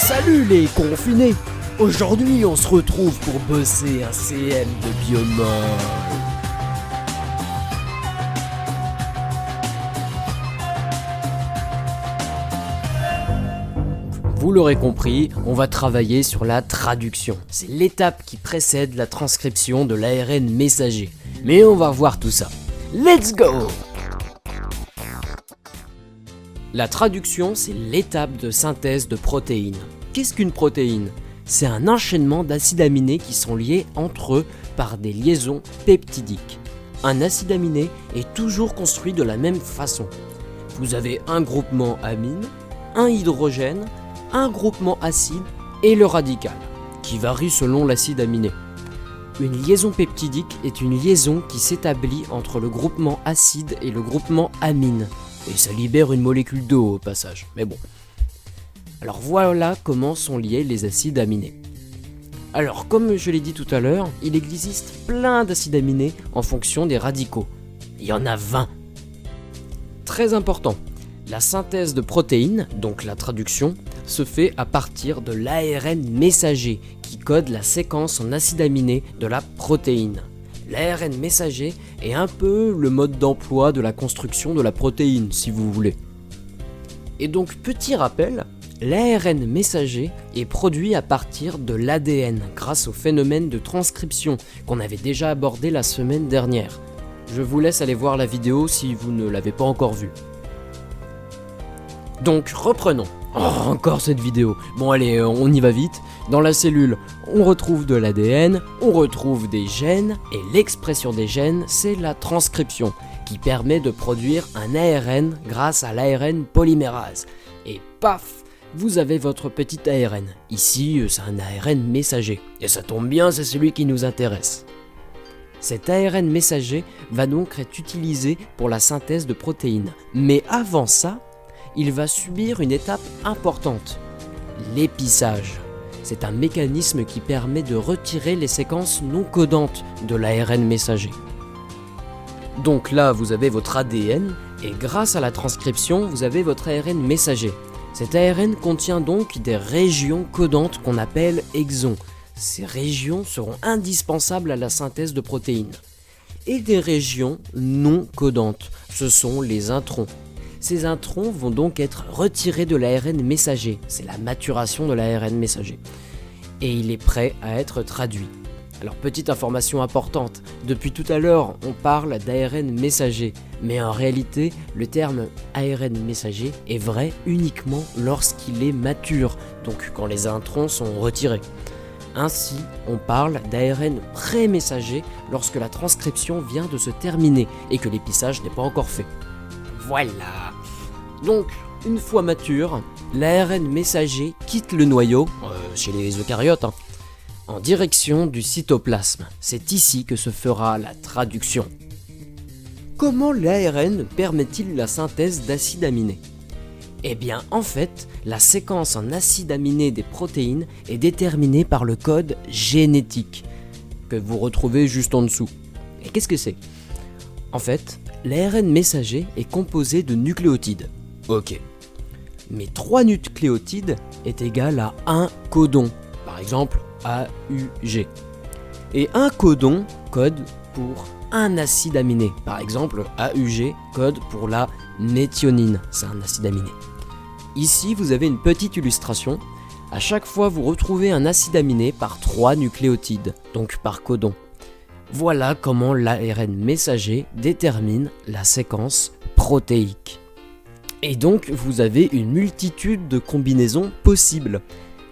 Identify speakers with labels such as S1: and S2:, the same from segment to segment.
S1: Salut les confinés! Aujourd'hui on se retrouve pour bosser un CM de biomol. Vous l'aurez compris, on va travailler sur la traduction. C'est l'étape qui précède la transcription de l'ARN messager. Mais on va revoir tout ça. Let's go! La traduction, c'est l'étape de synthèse de protéines. Qu'est-ce qu'une protéine? C'est un enchaînement d'acides aminés qui sont liés entre eux par des liaisons peptidiques. Un acide aminé est toujours construit de la même façon. Vous avez un groupement amine, un hydrogène, un groupement acide et le radical, qui varie selon l'acide aminé. Une liaison peptidique est une liaison qui s'établit entre le groupement acide et le groupement amine. Et ça libère une molécule d'eau au passage, mais bon. Alors voilà comment sont liés les acides aminés. Alors comme je l'ai dit tout à l'heure, il existe plein d'acides aminés en fonction des radicaux. Il y en a 20. Très important, la synthèse de protéines, donc la traduction, se fait à partir de l'ARN messager qui code la séquence en acides aminés de la protéine. L'ARN messager est un peu le mode d'emploi de la construction de la protéine, si vous voulez. Et donc, petit rappel, l'ARN messager est produit à partir de l'ADN grâce au phénomène de transcription qu'on avait déjà abordé la semaine dernière. Je vous laisse aller voir la vidéo si vous ne l'avez pas encore vue. Donc, reprenons. Oh, encore cette vidéo. Bon allez, on y va vite. Dans la cellule, on retrouve de l'ADN, on retrouve des gènes, et l'expression des gènes, c'est la transcription, qui permet de produire un ARN grâce à l'ARN polymérase. Et paf, vous avez votre petit ARN. Ici, c'est un ARN messager. Et ça tombe bien, c'est celui qui nous intéresse. Cet ARN messager va donc être utilisé pour la synthèse de protéines. Mais avant ça, il va subir une étape importante, l'épissage. C'est un mécanisme qui permet de retirer les séquences non codantes de l'ARN messager. Donc là, vous avez votre ADN, et grâce à la transcription, vous avez votre ARN messager. Cet ARN contient donc des régions codantes qu'on appelle exons. Ces régions seront indispensables à la synthèse de protéines. Et des régions non codantes, ce sont les introns. Ces introns vont donc être retirés de l'ARN messager, c'est la maturation de l'ARN messager, et il est prêt à être traduit. Alors petite information importante, depuis tout à l'heure on parle d'ARN messager, mais en réalité le terme ARN messager est vrai uniquement lorsqu'il est mature, donc quand les introns sont retirés. Ainsi, on parle d'ARN pré-messager lorsque la transcription vient de se terminer et que l'épissage n'est pas encore fait. Voilà. Donc, une fois mature, l'ARN messager quitte le noyau, chez les eucaryotes, en direction du cytoplasme. C'est ici que se fera la traduction. Comment l'ARN permet-il la synthèse d'acides aminés? Eh bien, en fait, la séquence en acides aminés des protéines est déterminée par le code génétique, que vous retrouvez juste en dessous. Et qu'est-ce que c'est? En fait, l'ARN messager est composé de nucléotides. Ok. Mais 3 nucléotides est égal à 1 codon, par exemple AUG. Et un codon code pour un acide aminé, par exemple AUG code pour la méthionine, c'est un acide aminé. Ici, vous avez une petite illustration. À chaque fois, vous retrouvez un acide aminé par 3 nucléotides, donc par codon. Voilà comment l'ARN messager détermine la séquence protéique. Et donc, vous avez une multitude de combinaisons possibles.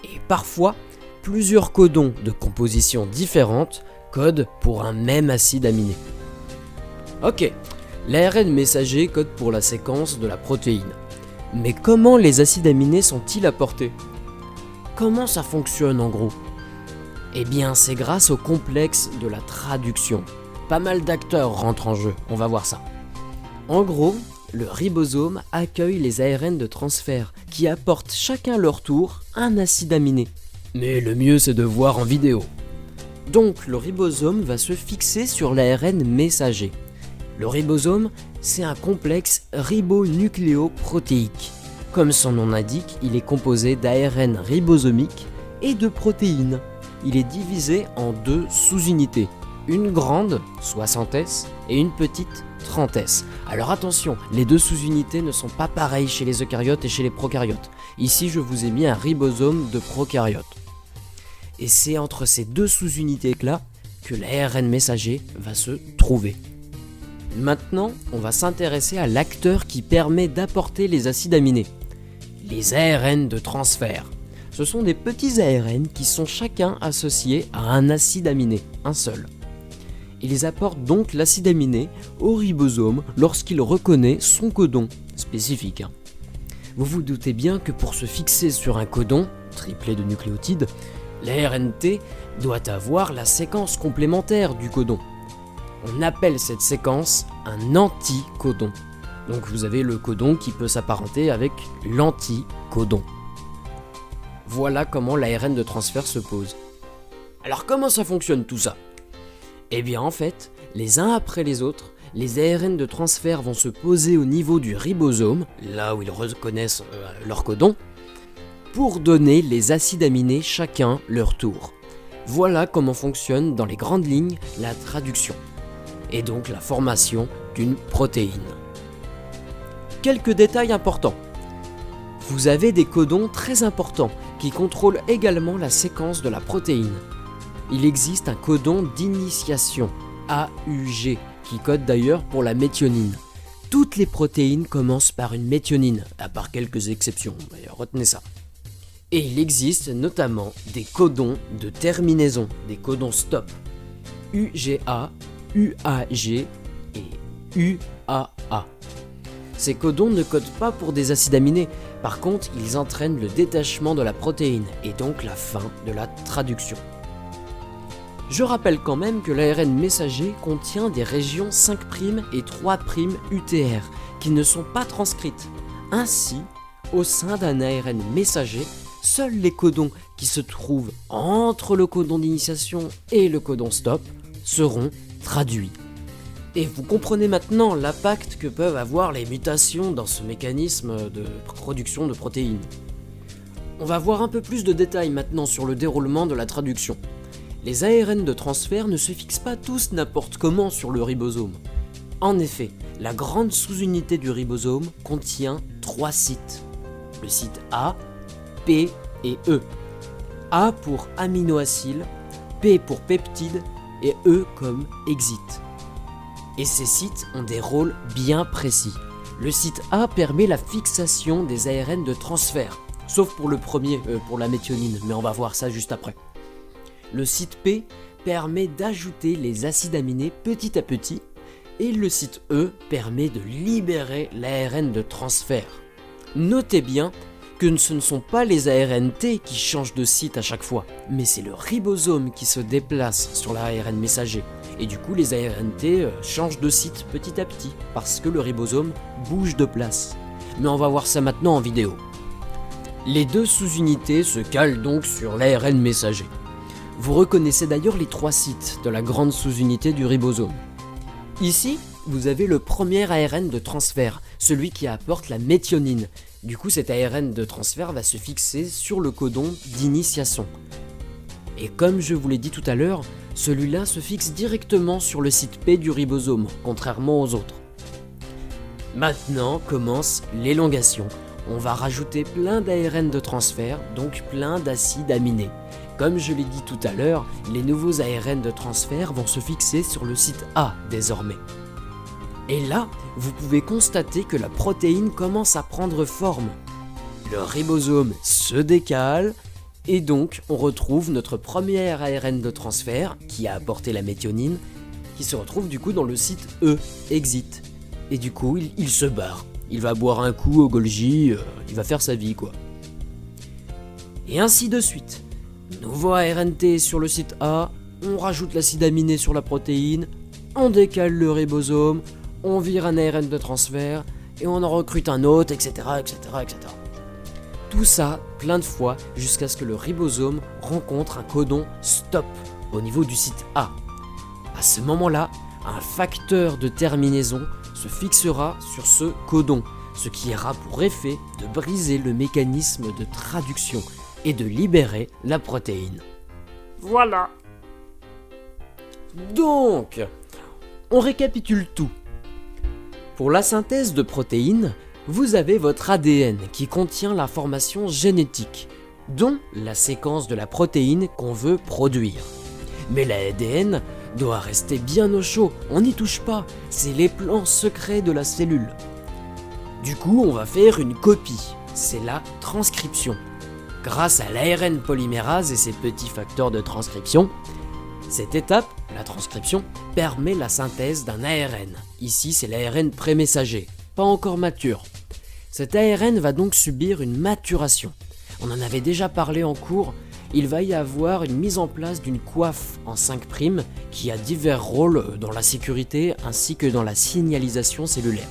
S1: Et parfois, plusieurs codons de compositions différentes codent pour un même acide aminé. Ok, l'ARN messager code pour la séquence de la protéine. Mais comment les acides aminés sont-ils apportés? Comment ça fonctionne en gros? Eh bien, c'est grâce au complexe de la traduction. Pas mal d'acteurs rentrent en jeu, on va voir ça. En gros, le ribosome accueille les ARN de transfert qui apportent chacun leur tour un acide aminé. Mais le mieux c'est de voir en vidéo. Donc le ribosome va se fixer sur l'ARN messager. Le ribosome, c'est un complexe ribonucléoprotéique. Comme son nom l'indique, il est composé d'ARN ribosomique et de protéines. Il est divisé en deux sous-unités, une grande, 60S, et une petite, 30S. Alors attention, les deux sous-unités ne sont pas pareilles chez les eucaryotes et chez les prokaryotes. Ici, je vous ai mis un ribosome de prokaryote. Et c'est entre ces deux sous-unités-là que l'ARN messager va se trouver. Maintenant, on va s'intéresser à l'acteur qui permet d'apporter les acides aminés. Les ARN de transfert. Ce sont des petits ARN qui sont chacun associés à un acide aminé, un seul. Ils apportent donc l'acide aminé au ribosome lorsqu'il reconnaît son codon spécifique. Vous vous doutez bien que pour se fixer sur un codon, triplé de nucléotides, l'ARNT doit avoir la séquence complémentaire du codon. On appelle cette séquence un anticodon. Donc vous avez le codon qui peut s'apparenter avec l'anticodon. Voilà comment l'ARN de transfert se pose. Alors comment ça fonctionne tout ça ? Eh bien en fait, les uns après les autres, les ARN de transfert vont se poser au niveau du ribosome, là où ils reconnaissent leur codon, pour donner les acides aminés chacun leur tour. Voilà comment fonctionne dans les grandes lignes la traduction, et donc la formation d'une protéine. Quelques détails importants. Vous avez des codons très importants qui contrôlent également la séquence de la protéine. Il existe un codon d'initiation, AUG, qui code d'ailleurs pour la méthionine. Toutes les protéines commencent par une méthionine, à part quelques exceptions, retenez ça. Et il existe notamment des codons de terminaison, des codons stop, UGA, UAG et UAA. Ces codons ne codent pas pour des acides aminés, par contre ils entraînent le détachement de la protéine et donc la fin de la traduction. Je rappelle quand même que l'ARN messager contient des régions 5' et 3' UTR qui ne sont pas transcrites. Ainsi, au sein d'un ARN messager, seuls les codons qui se trouvent entre le codon d'initiation et le codon stop seront traduits. Et vous comprenez maintenant l'impact que peuvent avoir les mutations dans ce mécanisme de production de protéines. On va voir un peu plus de détails maintenant sur le déroulement de la traduction. Les ARN de transfert ne se fixent pas tous n'importe comment sur le ribosome. En effet, la grande sous-unité du ribosome contient 3 sites. Le site A, P et E. A pour aminoacyle, P pour peptide et E comme exit. Et ces sites ont des rôles bien précis. Le site A permet la fixation des ARN de transfert, sauf pour le premier, pour la méthionine, mais on va voir ça juste après. Le site P permet d'ajouter les acides aminés petit à petit, et le site E permet de libérer l'ARN de transfert. Notez bien que ce ne sont pas les ARNT qui changent de site à chaque fois, mais c'est le ribosome qui se déplace sur l'ARN messager. Et du coup, les ARNT changent de site petit à petit, parce que le ribosome bouge de place. Mais on va voir ça maintenant en vidéo. Les deux sous-unités se calent donc sur l'ARN messager. Vous reconnaissez d'ailleurs les 3 sites de la grande sous-unité du ribosome. Ici, vous avez le premier ARN de transfert, celui qui apporte la méthionine. Du coup, cet ARN de transfert va se fixer sur le codon d'initiation. Et comme je vous l'ai dit tout à l'heure, celui-là se fixe directement sur le site P du ribosome, contrairement aux autres. Maintenant commence l'élongation. On va rajouter plein d'ARN de transfert, donc plein d'acides aminés. Comme je l'ai dit tout à l'heure, les nouveaux ARN de transfert vont se fixer sur le site A désormais. Et là, vous pouvez constater que la protéine commence à prendre forme. Le ribosome se décale, et donc on retrouve notre premier ARN de transfert, qui a apporté la méthionine, qui se retrouve du coup dans le site E, exit. Et du coup, il se barre. Il va boire un coup au Golgi, il va faire sa vie quoi. Et ainsi de suite. Nouveau ARNT sur le site A, on rajoute l'acide aminé sur la protéine, on décale le ribosome, on vire un ARN de transfert, et on en recrute un autre, etc., etc., etc. Tout ça plein de fois jusqu'à ce que le ribosome rencontre un codon stop au niveau du site A. À ce moment-là, un facteur de terminaison se fixera sur ce codon, ce qui aura pour effet de briser le mécanisme de traduction et de libérer la protéine.
S2: Voilà.
S1: Donc, on récapitule tout. Pour la synthèse de protéines, vous avez votre ADN qui contient l'information génétique, dont la séquence de la protéine qu'on veut produire. Mais l'ADN doit rester bien au chaud, on n'y touche pas, c'est les plans secrets de la cellule. Du coup, on va faire une copie, c'est la transcription. Grâce à l'ARN polymérase et ses petits facteurs de transcription, cette étape, la transcription, permet la synthèse d'un ARN. Ici, c'est l'ARN prémessager, pas encore mature. Cet ARN va donc subir une maturation. On en avait déjà parlé en cours, il va y avoir une mise en place d'une coiffe en 5' qui a divers rôles dans la sécurité ainsi que dans la signalisation cellulaire.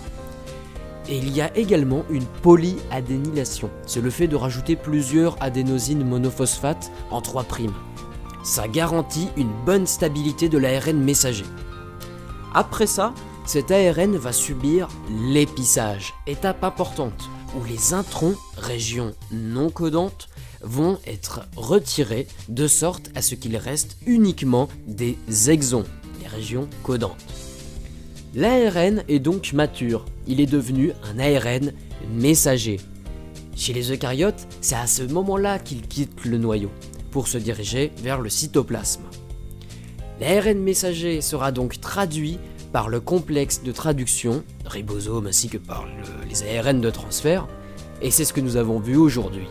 S1: Et il y a également une polyadénylation, c'est le fait de rajouter plusieurs adénosines monophosphates en 3'. Ça garantit une bonne stabilité de l'ARN messager. Après ça, cet ARN va subir l'épissage, étape importante, où les introns, régions non codantes, vont être retirés de sorte à ce qu'il reste uniquement des exons, les régions codantes. L'ARN est donc mature, il est devenu un ARN messager. Chez les eucaryotes, c'est à ce moment-là qu'il quitte le noyau, pour se diriger vers le cytoplasme. L'ARN messager sera donc traduit par le complexe de traduction, ribosome ainsi que par les ARN de transfert, et c'est ce que nous avons vu aujourd'hui.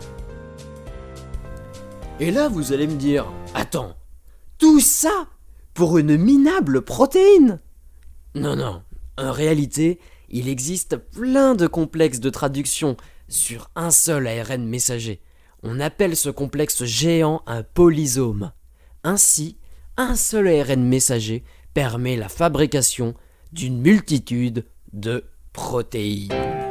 S1: Et là, vous allez me dire, attends, tout ça pour une minable protéine ? Non, en réalité, il existe plein de complexes de traduction sur un seul ARN messager. On appelle ce complexe géant un polysome. Ainsi, un seul ARN messager permet la fabrication d'une multitude de protéines.